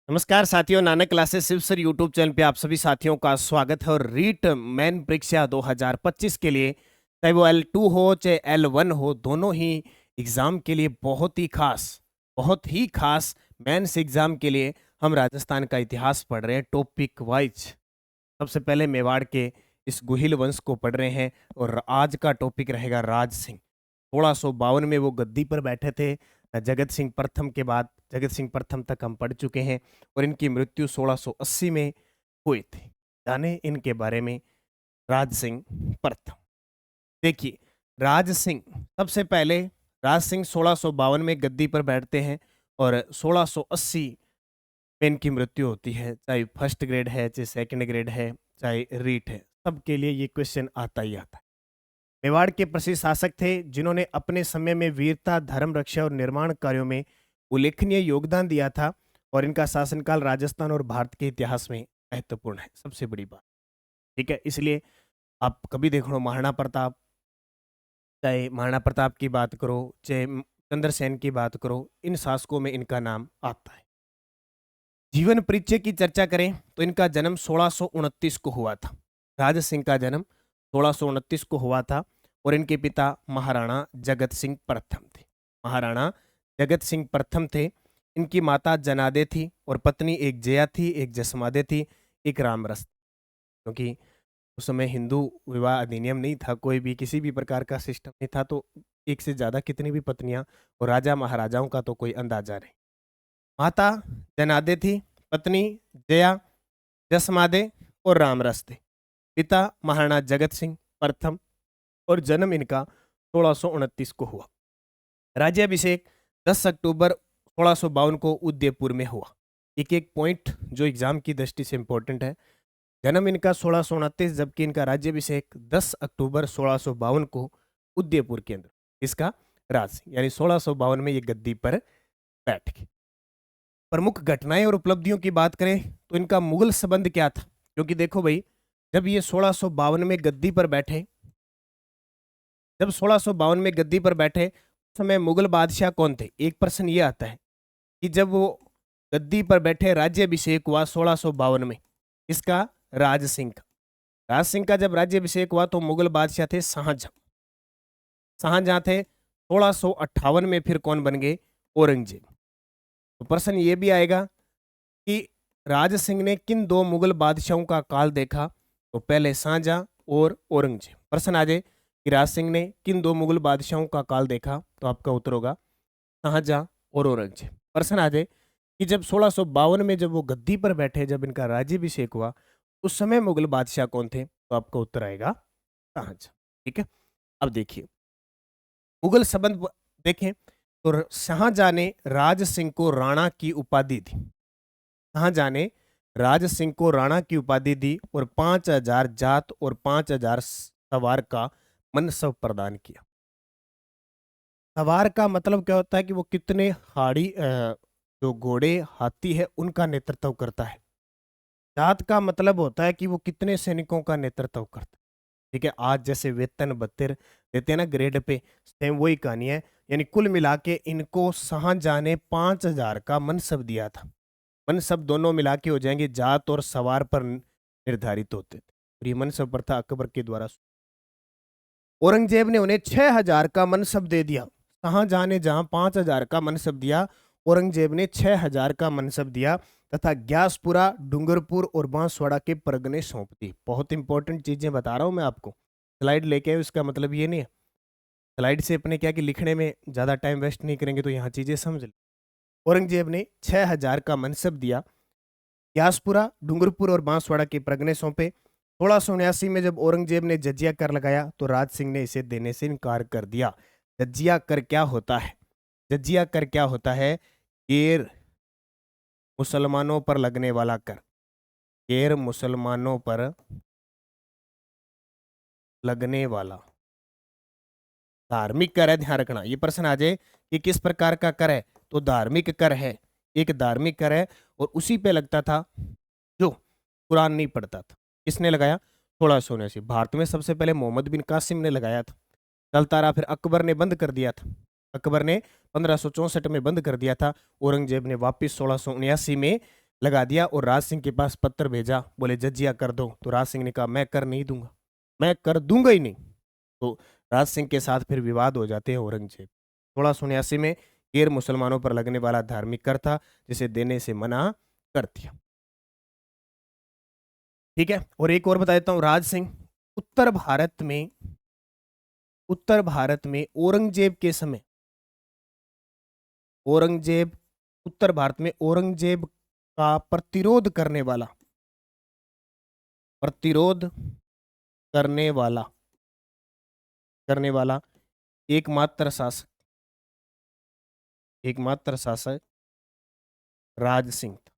नमस्कार साथियों, नानक क्लासेस सिर्फ सर यूट्यूब चैनल पे आप सभी साथियों का स्वागत है। और रीट मेन परीक्षा 2025 के लिए, चाहे वो L2 हो चाहे L1 हो, दोनों ही एग्जाम के लिए बहुत ही खास मेंस एग्जाम के लिए हम राजस्थान का इतिहास पढ़ रहे हैं टॉपिक वाइज। सबसे पहले मेवाड़ के इस गुहिल वंश को पढ़ रहे हैं और आज का टॉपिक रहेगा राज सिंह। 1652 में वो गद्दी पर बैठे थे। जगत सिंह प्रथम के बाद जगत सिंह प्रथम तक हम पढ़ चुके हैं और इनकी मृत्यु 1680 में हुई थी। जाने इनके बारे में। राज सिंह प्रथम, देखिए, राज सिंह सबसे पहले राज सिंह 1652 में गद्दी पर बैठते हैं और 1680 में इनकी मृत्यु होती है। चाहे फर्स्ट ग्रेड है, चाहे सेकंड ग्रेड है, चाहे रीट है, सबके लिए ये क्वेश्चन आता ही आता है। मेवाड़ के प्रसिद्ध शासक थे जिन्होंने अपने समय में वीरता, धर्म रक्षा और निर्माण कार्यों में उल्लेखनीय योगदान दिया था और इनका शासनकाल राजस्थान और भारत के इतिहास में महत्वपूर्ण है। सबसे बड़ी बात, ठीक है। इसलिए आप कभी देखो महाराणा प्रताप, चाहे महाराणा प्रताप की बात करो, चाहे चंद्रसेन की बात करो, इन शासकों में इनका नाम आता है। जीवन परिचय की चर्चा करें तो इनका जन्म 1629 को हुआ था। राज सिंह का जन्म 1629 को हुआ था और इनके पिता महाराणा जगत सिंह प्रथम थे। महाराणा जगत सिंह प्रथम थे। इनकी माता जनादे थी और पत्नी एक जया थी, एक जसमादे थी, एक रामरस। क्योंकि उस समय हिंदू विवाह अधिनियम नहीं था, कोई भी किसी भी प्रकार का सिस्टम नहीं था, तो एक से ज्यादा कितनी भी पत्नियां और राजा महाराजाओं का तो कोई अंदाजा नहीं। माता जनादे थी, पत्नी जया, जसमादे और रामरस थे। पिता महाराणा जगत सिंह प्रथम और जन्म इनका 1629 को हुआ। राज्याभिषेक 10 अक्टूबर 1652 को उदयपुर में हुआ। एक एक पॉइंट जो एग्जाम की दृष्टि से इंपॉर्टेंट है। जन्म इनका 1629, जबकि इनका राज्याभिषेक 10 अक्टूबर 1652 को उदयपुर के अंदर, इसका राज, यानी 1652 में ये गद्दी पर बैठ गए। प्रमुख घटनाएं और उपलब्धियों की बात करें तो इनका मुगल संबंध क्या था, क्योंकि देखो भाई, जब ये 1652 में गद्दी पर बैठे, जब 1652 में गद्दी पर बैठे, उस समय मुगल बादशाह कौन थे। एक प्रश्न ये आता है कि जब वो गद्दी पर बैठे, राज्याभिषेक हुआ 1652 में, इसका राज सिंह का। राज सिंह का जब राज्याभिषेक हुआ तो मुगल बादशाह थे शाहजहां। शाहजहां थे। 1658 में फिर कौन बन गए, औरंगजेब। तो प्रश्न ये भी आएगा कि राज सिंह ने किन दो मुगल बादशाहों का काल देखा, तो पहले शाहजहां और औरंगजेब। प्रश्न आ जाए कि राज सिंह ने किन दो मुगल बादशाहों का काल देखा, तो आपका उत्तर होगा शाहजहां और औरंगजेब। प्रश्न आ जाए कि जब 1652 में जब वो गद्दी पर बैठे, जब इनका राज्याभिषेक हुआ, उस समय मुगल बादशाह कौन थे, तो आपका उत्तर आएगा शाहजहां। ठीक है। अब देखिए मुगल संबंध देखें तो शाहजहां ने राज सिंह को राणा की उपाधि दी। शाहजहां ने राज सिंह को राणा की उपाधि दी और 5000 जात और 5000 सवार का मनसब प्रदान किया। सवार का मतलब क्या होता है कि वो कितने जो घोड़े हाथी है उनका नेतृत्व करता है। जात का मतलब होता है कि वो कितने सैनिकों का नेतृत्व करता है। ठीक है। आज जैसे वेतन भत्ते देते हैं ना ग्रेड पे, सेम वही कहानी है। यानी कुल मिला के इनको शाहजहां ने 5000 का मनसब दिया था। मनसब दोनों मिला के हो जाएंगे, जात और सवार पर निर्धारित होते थे। और ये मनसब प्रथा अकबर के द्वारा। औरंगजेब ने उन्हें 6000 का मनसब दे दिया। शाहजहां ने जहां 5000 का मनसब दिया, औरंगजेब ने 6000 का मनसब दिया तथा ग्यासपुरा, डूंगरपुर और बांसवाड़ा के परगने सौंप दी। बहुत इंपॉर्टेंट चीजें बता रहा हूं मैं आपको। स्लाइड लेके आए, इसका मतलब ये नहीं है स्लाइड से अपने क्या कि लिखने में ज्यादा टाइम वेस्ट नहीं करेंगे, तो यहाँ चीजें समझ लें। औरंगजेब ने 6000 का मनसब दिया, ग्यासपुरा, डूंगरपुर और बांसवाड़ा के परगने सौंपे। 1679 में जब औरंगजेब ने जजिया कर लगाया तो राज सिंह ने इसे देने से इनकार कर दिया। जजिया कर क्या होता है? जजिया कर क्या होता है? गैर मुसलमानों पर लगने वाला कर। गैर मुसलमानों पर लगने वाला धार्मिक कर है। ध्यान रखना, ये प्रश्न आ जाए कि किस प्रकार का कर है, तो धार्मिक कर है। एक धार्मिक कर है और उसी पे लगता था जो कुरान नहीं पढ़ता था। किसने लगाया? 1679। भारत में सबसे पहले मोहम्मद बिन कासिम ने लगाया था। चलता रहा, फिर अकबर ने बंद कर दिया था। अकबर ने 1564 में बंद कर दिया था। औरंगजेब ने वापिस 1679 में लगा दिया और राज सिंह के पास पत्र भेजा, बोले जजिया कर दो। तो राज सिंह ने कहा मैं कर नहीं दूंगा, मैं कर दूंगा ही नहीं। तो राज सिंह के साथ फिर विवाद हो जाते हैं औरंगजेब। 1679 में गैर मुसलमानों पर लगने वाला धार्मिक कर था, जिसे देने से मना कर दिया। ठीक है, और एक और बता देता हूं, राज सिंह उत्तर भारत में, उत्तर भारत में औरंगजेब के समय, औरंगजेब उत्तर भारत में औरंगजेब का प्रतिरोध करने वाला, प्रतिरोध करने वाला, करने वाला एकमात्र शासक, एकमात्र शासक राज सिंह था।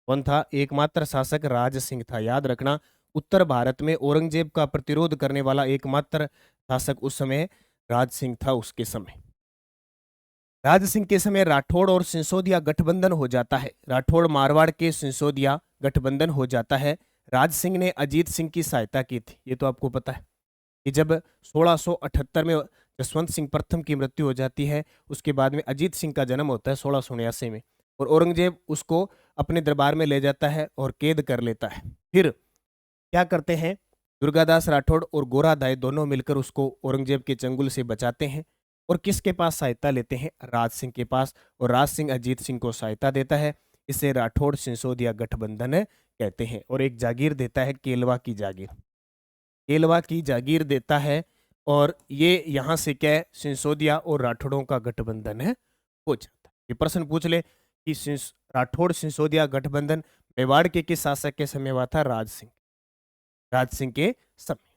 कौन था? एकमात्र शासक राज सिंह था। याद रखना, उत्तर भारत में औरंगजेब का प्रतिरोध करने वाला एकमात्र शासक उस समय राज सिंह था। उसके समय, राज सिंह के समय राठौड़ और सिसोदिया गठबंधन हो जाता है। राठौड़ मारवाड़ के, सिसोदिया गठबंधन हो जाता है। राज सिंह ने अजीत सिंह की सहायता की थी, ये तो आपको पता है कि जब 1678 में जसवंत सिंह प्रथम की मृत्यु हो जाती है, उसके बाद में अजीत सिंह का जन्म होता है 1679 में, और औरंगजेब उसको अपने दरबार में ले जाता है और कैद कर लेता है। फिर क्या करते हैं, दुर्गादास राठौड़ और गोरादाई दोनों मिलकर उसको औरंगजेब के चंगुल से बचाते हैं। और किसके पास सहायता लेते हैं? राज सिंह के पास। और राज सिंह अजीत सिंह को सहायता देता है। इसे राठौड़ सिसोदिया गठबंधन कहते हैं। और एक जागीर देता है, केलवा की जागीर, केलवा की जागीर देता है। और ये यहां से क्या है, सिसोदिया और राठौड़ों का गठबंधन है हो जाता है। ये प्रश्न पूछ ले कि राठौड़ सिसोदिया गठबंधन मेवाड़ के किस शासक के समय हुआ था? राज सिंह, राज सिंह के समय।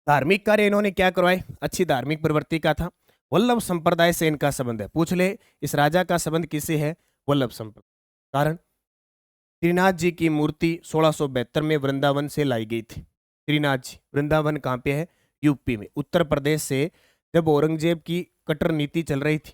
धार्मिक कार्य इन्होंने क्या करवाए? अच्छी धार्मिक प्रवृत्ति का था। वल्लभ संप्रदाय से इनका संबंध है। पूछ ले इस राजा का संबंध किससे है? वल्लभ संप्रदाय। कारण, श्रीनाथ जी की मूर्ति 1672 में वृंदावन से लाई गई थी। श्रीनाथ जी, वृंदावन कहाँ पे है? यूपी में। उत्तर प्रदेश से जब औरंगजेब की कट्टर नीति चल रही थी,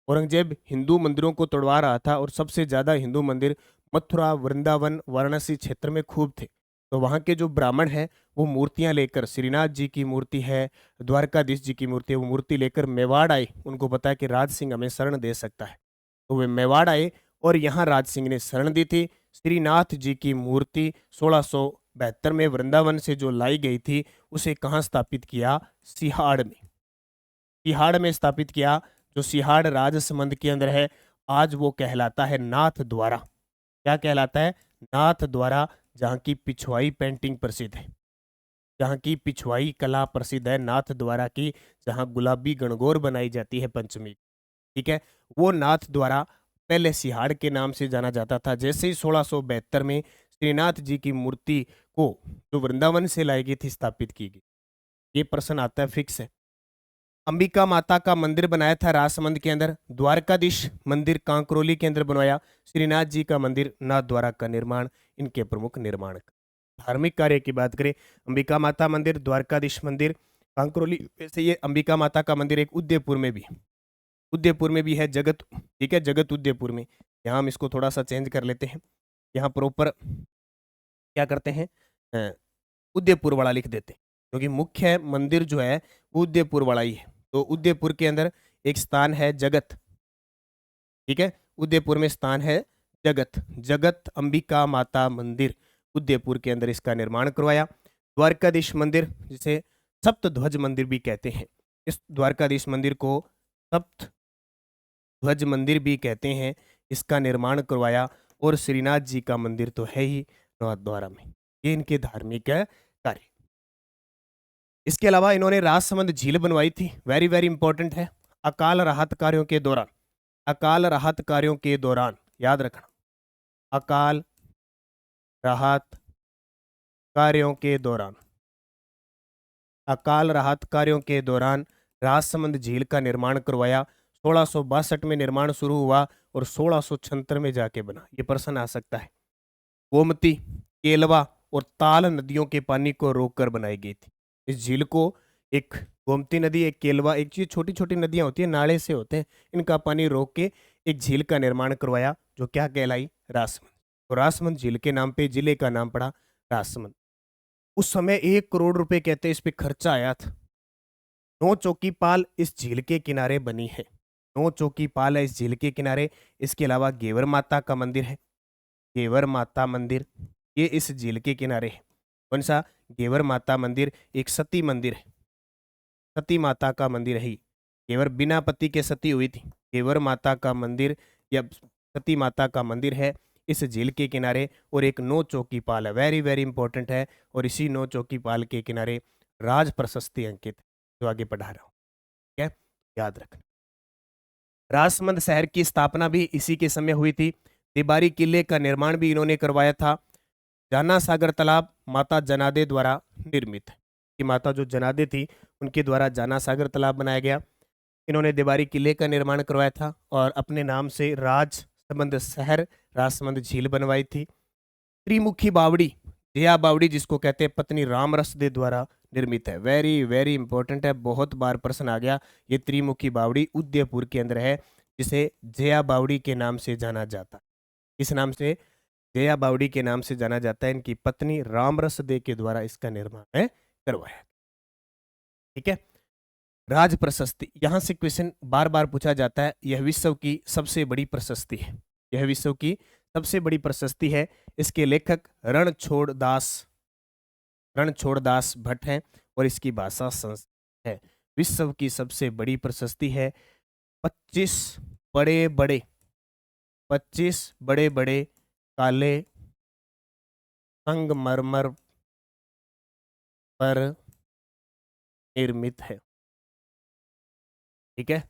औरंगजेब हिंदू मंदिरों को तोड़वा रहा था, और सबसे ज्यादा हिंदू मंदिर मथुरा, वृंदावन, वाराणसी क्षेत्र में खूब थे। तो वहाँ के जो ब्राह्मण हैं वो मूर्तियां लेकर, श्रीनाथ जी की मूर्ति है, द्वारकाधीश जी की मूर्ति है, वो मूर्ति लेकर मेवाड़ आए। उनको पता है कि राज सिंह हमें शरण दे सकता है, तो वे मेवाड़ आए और यहाँ राज सिंह ने शरण दी थी। श्रीनाथ जी की मूर्ति 1672 में वृंदावन से जो लाई गई थी, उसे कहाँ स्थापित किया? सिहाड़ में। सिहाड़ में स्थापित किया, जो सिहाड़ राजसमंद के अंदर है। आज वो कहलाता है नाथ द्वारा। क्या कहलाता है? नाथ द्वारा, जहाँ की पिछवाई पेंटिंग प्रसिद्ध है, जहाँ की पिछवाई कला प्रसिद्ध है नाथ द्वारा की, जहाँ गुलाबी गणगौर बनाई जाती है पंचमी। ठीक है, वो नाथ द्वारा पहले सिहाड़ के नाम से जाना जाता था। जैसे ही 1672 में श्रीनाथ जी की मूर्ति को जो वृंदावन से लाई गई थी स्थापित की गई। ये प्रश्न आता है, फिक्स है। अंबिका माता का मंदिर बनाया था राजसमंद के अंदर। द्वारकाधीश मंदिर कांकरोली के अंदर बनवाया। श्रीनाथ जी का मंदिर नाथ द्वारा का निर्माण इनके प्रमुख निर्माण। धार्मिक कार्य की बात करें, अंबिका माता मंदिर, द्वारकाधीश मंदिर, कांकरोली। वैसे ये अंबिका माता का मंदिर एक उदयपुर में भी है, उदयपुर में भी है, जगत, ठीक है, जगत उदयपुर में। यहाँ हम इसको थोड़ा सा चेंज कर लेते हैं, यहाँ प्रॉपर क्या करते हैं, उदयपुर वाला लिख देते हैं, क्योंकि मुख्य मंदिर जो है वो उदयपुर वाला ही है। तो उदयपुर के अंदर एक स्थान है जगत, ठीक है, उदयपुर में स्थान है जगत, जगत अंबिका माता मंदिर, उदयपुर के अंदर इसका निर्माण करवाया। द्वारकाधीश मंदिर, जिसे सप्त ध्वज मंदिर भी कहते हैं, इस द्वारकाधीश मंदिर को सप्त ध्वज मंदिर भी कहते हैं, इसका निर्माण करवाया। और श्रीनाथ जी का मंदिर तो है ही नाथद्वारा में। ये इनके धार्मिक कार्य। इसके अलावा इन्होंने राजसमंद झील बनवाई थी, वेरी वेरी इंपॉर्टेंट है। अकाल राहत कार्यों के दौरान, अकाल राहत कार्यों के दौरान, याद रखना, अकाल राहत कार्यों के दौरान, अकाल राहत कार्यों के दौरान राजसमंद झील का निर्माण करवाया। 1662 में निर्माण शुरू हुआ और 1676 में जाके बना। ये प्रश्न आ सकता है। गोमती, केलवा और ताल नदियों के पानी को रोककर बनाई गई थी। इस झील को, एक गोमती नदी, एक केलवा, एक चीज, छोटी छोटी नदियां होती है, नाले से होते हैं, इनका पानी रोक के एक झील का निर्माण करवाया, जो क्या कहलाई? राजसमंद। तो राजसमंद झील के नाम पे जिले का नाम पड़ा राजसमंद। उस समय 1 करोड़ रुपए कहते इस पे खर्चा आया था। 9 चौकी पाल इस झील के किनारे बनी है। 9 चौकी पाल है इस झील के किनारे। इसके अलावा घेवर माता का मंदिर है, घेवर माता मंदिर, ये इस झील के किनारे है। कौन सा? घेवर माता मंदिर। एक सती मंदिर है, सती माता का मंदिर है। घेवर बिना पति के सती हुई थी। घेवर माता का मंदिर या सती माता का मंदिर है इस झील के किनारे। और एक 9 चौकी पाल है, वेरी वेरी इंपॉर्टेंट है। और इसी 9 चौकी पाल के किनारे राज प्रशस्ति अंकित है, जो आगे पढ़ा रहा हूं। ठीक है, याद रखना। राजसमंद शहर की स्थापना भी इसी के समय हुई थी। तिबारी किले का निर्माण भी इन्होंने करवाया था। जाना सागर तालाब माता जनादे द्वारा निर्मित है, कि माता जो जनादे थी उनके द्वारा जाना सागर तालाब बनाया गया। इन्होंने देवारी किले का निर्माण करवाया था और अपने नाम से राजसमंद शहर, राजसमंद झील बनवाई थी। त्रिमुखी बावड़ी, जया बावड़ी जिसको कहते हैं, पत्नी रामरस दे द्वारा निर्मित है। वेरी वेरी इंपॉर्टेंट है, बहुत बार प्रश्न आ गया। ये त्रिमुखी बावड़ी उदयपुर के अंदर है, जिसे जया बावड़ी के नाम से जाना जाता है। इस नाम से जया बावड़ी के नाम से जाना जाता है। इनकी पत्नी रामरस दे के द्वारा इसका निर्माण है करवाया। ठीक है, राज प्रशस्ति, यहां से क्वेश्चन बार बार पूछा जाता है। यह विश्व की सबसे बड़ी प्रशस्ति है, यह विश्व की सबसे बड़ी प्रशस्ति है। इसके लेखक रणछोड़ दास भट्ट हैं और इसकी भाषा संस्कृत है। विश्व की सबसे बड़ी प्रशस्ति है। 25 बड़े बड़े 25 बड़े बड़े काले संगमरमर पर निर्मित है। ठीक है,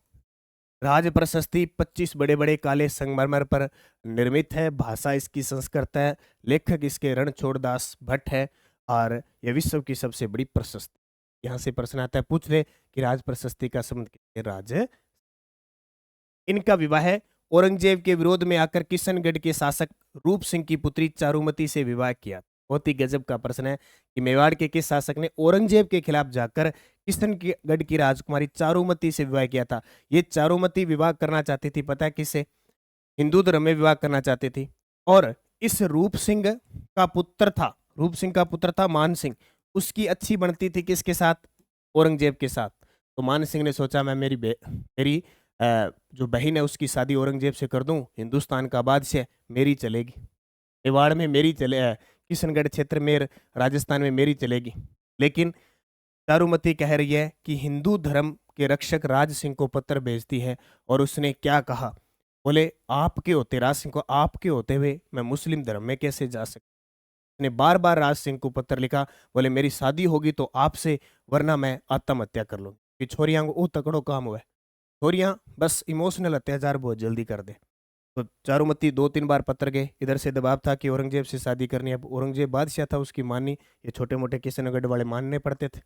राज प्रशस्ति 25 बड़े बड़े काले संगमरमर पर निर्मित है। भाषा इसकी संस्कृत है। लेखक इसके रणछोड़ दास भट्ट है और यह विश्व की सबसे बड़ी प्रशस्ति। यहां से प्रश्न आता है, पूछ ले कि राज प्रशस्ति का संबंध किससे? राज। इनका विवाह औरंगजेब के विरोध में आकर किशनगढ़ के शासक रूप सिंह की पुत्री चारुमती से विवाह किया। बहुत ही गजब का प्रश्न है कि मेवाड़ के किस शासक ने औरंगजेब के खिलाफ जाकर किशनगढ़ की राजकुमारी चारुमती से विवाह किया था? ये चारुमती विवाह करना चाहती थी, पता है किससे? हिंदू धर्म में विवाह करना चाहती थी। और इस रूप सिंह का पुत्र था, रूप सिंह का पुत्र था मान सिंह, उसकी अच्छी बनती थी किसके साथ? औरंगजेब के साथ। तो मान सिंह ने सोचा, मैं मेरी जो बहन है उसकी शादी औरंगजेब से कर दूं, हिंदुस्तान का बादशाह मेरी चलेगी, मेवाड़ में मेरी चले, किशनगढ़ क्षेत्र में, राजस्थान में मेरी चलेगी। लेकिन चारुमती कह रही है कि हिंदू धर्म के रक्षक राज सिंह को पत्र भेजती है और उसने क्या कहा? बोले, आपके होते, राज सिंह को, आपके होते हुए मैं मुस्लिम धर्म में कैसे जा सकता? उसने बार बार राज सिंह को पत्र लिखा, बोले मेरी शादी होगी तो आपसे, वरना मैं आत्महत्या कर लूंगी। कि छोरियां को तकड़ो काम हुआ है, छोरियां बस इमोशनल अत्याचार बहुत जल्दी कर दे। तो चारुमती 2-3 बार पत्र गए, इधर से दबाव था कि औरंगजेब से शादी करनी है। अब औरंगजेब बादशाह था, उसकी माननी, ये छोटे मोटे किशनगढ़ वाले मानने पड़ते थे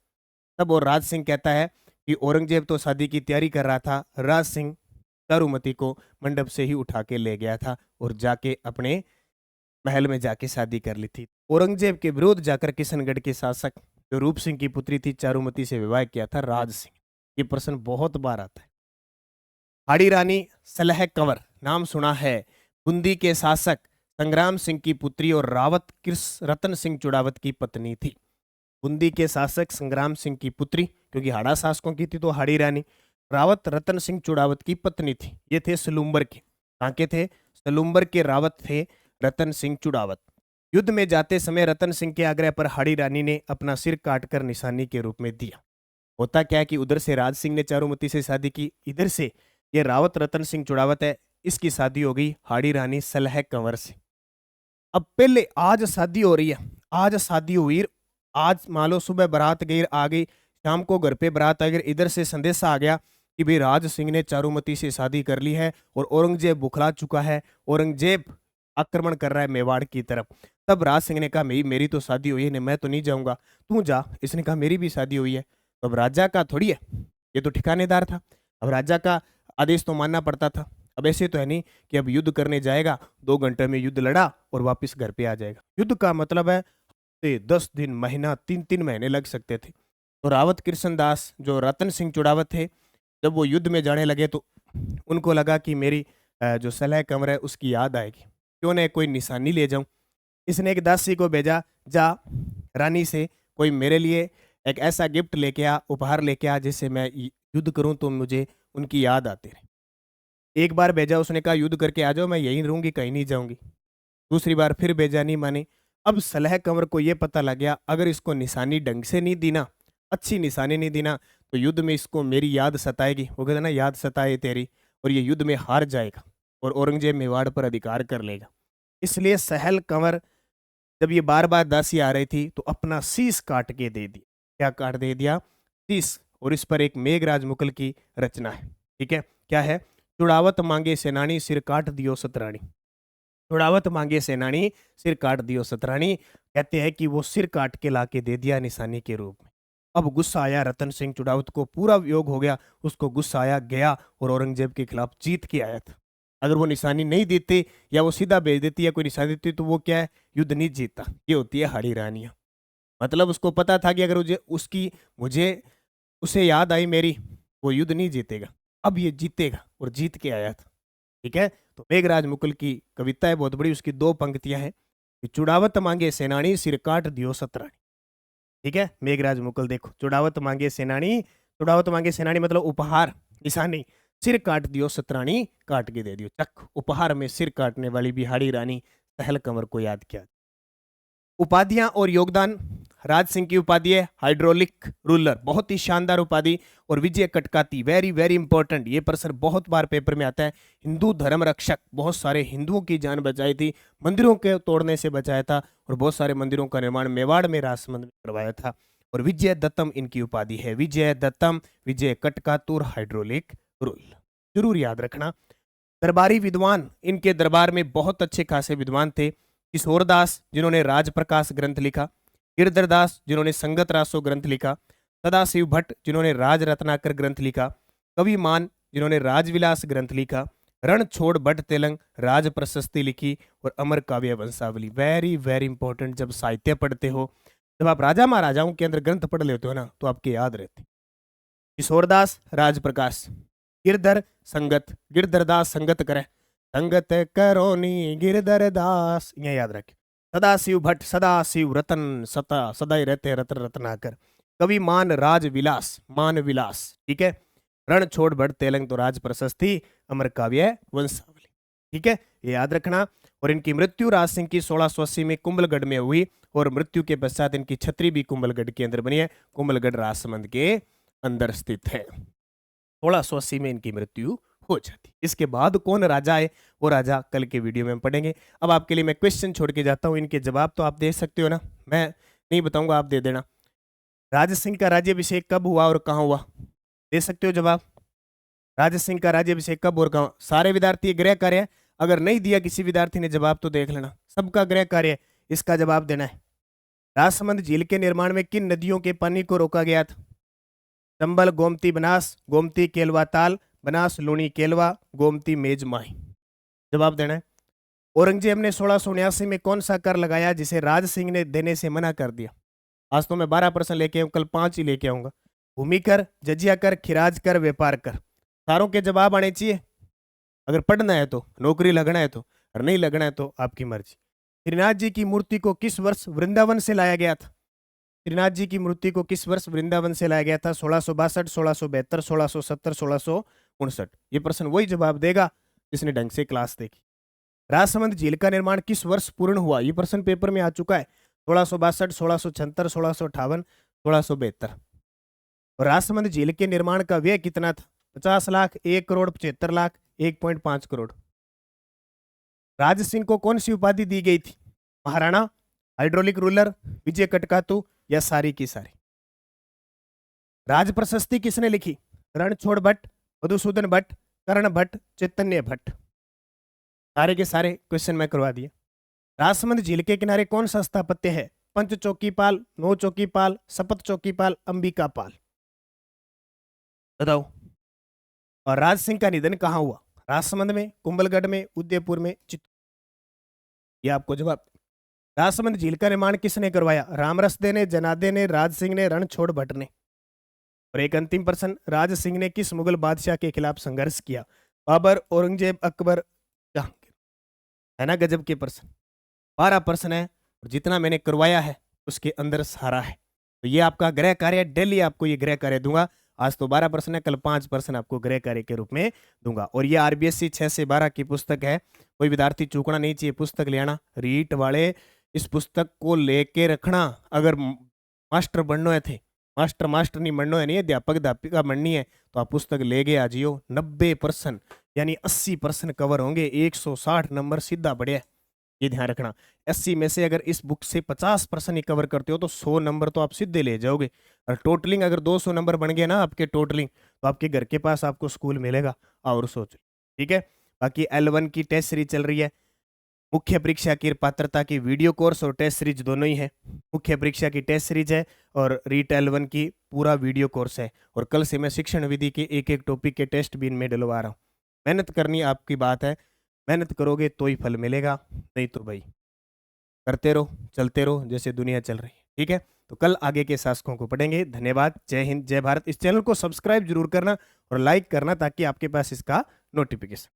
तब। और राज सिंह कहता है कि औरंगजेब तो शादी की तैयारी कर रहा था, राज सिंह चारुमती को मंडप से ही उठा के ले गया था और जाके अपने महल में जाके शादी कर ली थी। औरंगजेब के विरोध जाकर किशनगढ़ के शासक जो रूप सिंह की पुत्री थी चारुमती से विवाह किया था राज सिंह। ये प्रश्न बहुत बार आता है। हाड़ी रानी सलह कंवर, नाम सुना है, बूंदी के शासक संग्राम सिंह की पुत्री और रावत कृष्ण रतन सिंह चुड़ावत की पत्नी थी। बूंदी के शासक संग्राम सिंह की पुत्री, क्योंकि हाड़ा शासकों की थी तो हाड़ी रानी, रावत रतन सिंह चुड़ावत की पत्नी थी। ये थे सलूम्बर के, कहाँ के थे? सलूम्बर के रावत थे रतन सिंह चुड़ावत। युद्ध में जाते समय रतन सिंह के आग्रह पर हाड़ी रानी ने अपना सिर काटकर निशानी के रूप में दिया। होता क्या है कि उधर से राज सिंह ने चारुमती से शादी की, इधर से ये रावत रतन सिंह चुड़ावत है, इसकी शादी हो गई हाड़ी रानी सलह कंवर से। अब पहले आज शादी हो रही है, आज शादी हुई, आज मान लो सुबह बारात गई आ गई, शाम को घर पे बारात आ गई, इधर से संदेशा आ गया कि भाई राज सिंह ने चारुमती से शादी कर ली है और औरंगजेब बुखला चुका है, औरंगजेब आक्रमण कर रहा है मेवाड़ की तरफ। तब राज सिंह ने कहा मेरी तो शादी हुई है, मैं तो नहीं जाऊंगा, तू जा। इसने कहा मेरी भी शादी हुई है। तो अब राजा का थोड़ी है, ये तो ठिकानेदार था, अब राजा का आदेश तो मानना पड़ता था। अब ऐसे तो है नहीं कि अब युद्ध करने जाएगा, 2 घंटे में युद्ध लड़ा और वापस घर पे आ जाएगा। युद्ध का मतलब है 10 दिन, महीना, 3-3 महीने लग सकते थे। तो रावत कृष्णदास जो रतन सिंह चुड़ावत थे, जब वो युद्ध में जाने लगे तो उनको लगा कि मेरी जो सलह कंवर है उसकी याद आएगी, क्यों न कोई निशानी ले जाऊं। इसने एक दासी को भेजा, जा रानी से कोई मेरे लिए एक ऐसा गिफ्ट लेके आ, उपहार लेके आ, जिससे मैं युद्ध करूं तो मुझे उनकी याद आती रहे। एक बार भेजा, उसने कहा युद्ध करके आ जाओ, मैं यहीं रहूंगी, कहीं नहीं जाऊंगी। दूसरी बार फिर भेजा, नहीं मानी। अब सलह कंवर को यह पता लग गया, अगर इसको निशानी ढंग से नहीं दी ना, अच्छी निशानी नहीं दी ना, तो युद्ध में इसको मेरी याद सताएगी। वो कहता ना, याद सताए तेरी, और ये युद्ध में हार जाएगा और औरंगजेब मेवाड़ पर अधिकार कर लेगा। इसलिए सहल कंवर जब ये बार बार दासी आ रही थी तो अपना शीश काट के दे दिया। क्या काट दे दिया? शीश। और इस पर एक मेघराज मुकुल की रचना है। ठीक है, क्या है? चुड़ावत मांगे सेनानी, सिर काट दियो सतरानी। चुड़ावत मांगे सेनानी, सिर काट दियो सतरानी। कहते हैं कि वो सिर काट के लाके दे दिया निशानी के रूप में। अब गुस्सा आया रतन सिंह चुड़ावत को, पूरा वियोग हो गया, उसको गुस्सा आया, गया और औरंगजेब के खिलाफ जीत के आया था। अगर वो निशानी नहीं देते या वो सीधा भेज देती या कोई निशानी देती तो वो क्या है, युद्ध नहीं जीतता। ये होती है हाड़ी रानियां। मतलब उसको पता था कि अगर मुझे उसकी मुझे उसे याद आई मेरी, वो युद्ध नहीं जीतेगा। अब ये जीतेगा और जीत के आया था। ठीक है, तो मेघराज मुकुल की कविता है बहुत बड़ी, उसकी 2 पंक्तियां हैं कि चुड़ावत मांगे सेनानी, सिर काट दियो सतरानी। ठीक है, मेघराज मुकुल देखो, चुड़ावत मांगे सेनानी, चुड़ावत मांगे सेनानी मतलब उपहार, निशानी, सिर काट दियो सतरानी, काट के दे दियो। चक, उपहार में सिर काटने वाली बिहाड़ी रानी सहल कंवर को याद किया। उपाधियां और योगदान। राज सिंह की उपाधि है हाइड्रोलिक रूलर, बहुत ही शानदार उपाधि। और विजय कटकाती, वेरी वेरी इंपॉर्टेंट, ये प्रश्न बहुत बार पेपर में आता है। हिंदू धर्म रक्षक, बहुत सारे हिंदुओं की जान बचाई थी, मंदिरों के तोड़ने से बचाया था, और बहुत सारे मंदिरों का निर्माण मेवाड़ में राजसमंद में करवाया था। और विजय दत्तम इनकी उपाधि है, विजय दत्तम, विजय कटकातुर हाइड्रोलिक रूल, जरूर याद रखना। दरबारी विद्वान, इनके दरबार में बहुत अच्छे खासे विद्वान थे। किशोरदास जिन्होंने राजप्रकाश ग्रंथ लिखा, गिरधरदास जिन्होंने संगत रासो ग्रंथ लिखा, सदाशिव भट्ट जिन्होंने राज रत्नाकर ग्रंथ लिखा, कविमान जिन्होंने राजविलास ग्रंथ लिखा, रणछोड़ भट्ट तेलंग राज प्रशस्ति लिखी, और अमर काव्य वंशावली। वेरी वेरी इंपॉर्टेंट, जब साहित्य पढ़ते हो, जब आप राजा महाराजाओं के अंदर ग्रंथ पढ़ लेते हो ना, तो आपके याद रहते। किशोरदास राजप्रकाश, गिरधर संगत, गिरधरदास संगत करे, संगत करोनी गिरधर दास, ये याद रखे। सदाशिव भट्ट, सदाशिव रतन, सदा सदाई रहते रतन रत्नाकर। कवि मान राज विलास, मान विलास। ठीक है, रण छोड़ भट्ट तेलंग तो राज प्रशस्ति, अमर काव्य वंशावली। ठीक है, ये याद रखना। और इनकी मृत्यु राज सिंह की 1680 में कुंभलगढ़ में हुई, और मृत्यु के पश्चात इनकी छतरी भी कुंभलगढ़ के अंदर बनी है। कुंभलगढ़ राजसमंद के अंदर स्थित है। 1680 में इनकी मृत्यु हो जाती। इसके बाद कौन राजा है, वो राजा कल के वीडियो में हम पढ़ेंगे। अब आपके लिए मैं क्वेश्चन छोड़ के जाता हूं, इनके जवाब तो आप दे सकते हो ना, मैं नहीं बताऊंगा, आप दे देना। राज सिंह का राज्याभिषेक कब हुआ और कहां हुआ? दे सकते हो जवाब। राज सिंह का राज्याभिषेक कब और कहां? सारे विद्यार्थी गृह कार्य, अगर नहीं दिया किसी विद्यार्थी ने जवाब तो देख लेना, सबका गृह कार्य, इसका जवाब देना है। राजसमंद झील के निर्माण में किन नदियों के पानी को रोका गया था? चंबल, गोमती, बनास, गोमती केलवा ताल, बनास लूणी केलवा, गोमती मेज माही। जवाब देना है। औरंगजेब ने 1679 में कौन सा कर लगाया जिसे राज सिंह ने देने से मना कर दिया? आज तो मैं 12 प्रश्न लेके आऊँ, कल 5 ही लेके आऊंगा। भूमि कर, जजिया कर, खिराज कर, व्यापार कर। सारों के जवाब आने चाहिए। अगर पढ़ना है तो, नौकरी लगना है तो, और नहीं लगना है तो आपकी मर्जी। श्रीनाथ जी की मूर्ति को किस वर्ष वृंदावन से लाया गया था? श्रीनाथ जी की मूर्ति को किस वर्ष वृंदावन से लाया गया था? 1662, 1672, 1670, 1659। ये प्रश्न वही जवाब देगा जिसने ढंग से क्लास देखी। राजसमंद झील का निर्माण किस वर्ष पूर्ण हुआ? ये प्रश्न पेपर में आ चुका है। 1662, 1676, 1658, 1672। और राजसमंद झील के निर्माण का व्यय कितना था? 50 लाख, 1 करोड़, 75 लाख, 1.5 करोड़। राज सिंह को कौन सी उपाधि दी गई थी? महाराणा, हाइड्रोलिक रूलर, विजय कटकातु, या सारी की सारी? राज प्रशस्ति किसने लिखी? रणछोड़ भट्ट, मधुसूदन भट्ट, कर्ण भट्ट, चैतन्य भट्ट। सारे के सारे क्वेश्चन मैं करवा दिए। राजसमंद झील के किनारे कौन सा स्थापत्य है? पंच चौकीपाल, नौ चौकीपाल, शपथ चौकीपाल, अंबिका पाल। बताओ। और राज सिंह का निधन कहां हुआ? राजसमंद में, कुंभलगढ़ में, उदयपुर में, चित्तौड़। ये आपको जवाब। राजसमंद झील का निर्माण किसने करवाया? रामरसदे ने, जनादे ने, राज सिंह ने, रणछोड़ भट्ट ने। और एक अंतिम प्रश्न, राज सिंह ने किस मुगल बादशाह के खिलाफ संघर्ष किया? बाबर, औरंगजेब, अकबर, जहांगीर। है ना गजब के प्रश्न। 12 प्रश्न है, और जितना मैंने करवाया है उसके अंदर सारा है। तो ये आपका गृह कार्य, डेली आपको ये गृह कार्य दूंगा। आज तो 12 प्रश्न है, कल 5 प्रश्न आपको गृह कार्य के रूप में दूंगा। और ये आरबीएससी 6 से 12 की पुस्तक है, कोई विद्यार्थी चूकना नहीं चाहिए पुस्तक ले आना। रीट वाले इस पुस्तक को लेके रखना, अगर मास्टर बनना है थे, मास्टर नहीं बनना है, नहीं अध्यापक अध्यापिका बननी है तो आप पुस्तक ले गए आजियो। 90% यानी 80% कवर होंगे, 160 नंबर सीधा बढ़िया, ये ध्यान रखना। 80 में से अगर इस बुक से 50% ही कवर करते हो तो 100 नंबर तो आप सीधे ले जाओगे। और टोटलिंग अगर 200 नंबर बन गए ना आपके टोटलिंग, तो आपके घर के पास आपको स्कूल मिलेगा। और सोच, ठीक है। बाकी L1 की टेस्ट सीरीज चल रही है। मुख्य परीक्षा की पात्रता की वीडियो कोर्स और टेस्ट सीरीज दोनों ही है। मुख्य परीक्षा की टेस्ट सीरीज है और रीट L1 की पूरा वीडियो कोर्स है। और कल से मैं शिक्षण विधि के एक एक टॉपिक के टेस्ट भी इनमें डलवा रहा हूँ। मेहनत करनी आपकी बात है, मेहनत करोगे तो ही फल मिलेगा, नहीं तो भाई करते रहो, चलते रहो जैसे दुनिया चल रही है, ठीक है। तो कल आगे के शासकों को पढ़ेंगे। धन्यवाद, जय हिंद, जय भारत। इस चैनल को सब्सक्राइब जरूर करना और लाइक करना ताकि आपके पास इसका नोटिफिकेशन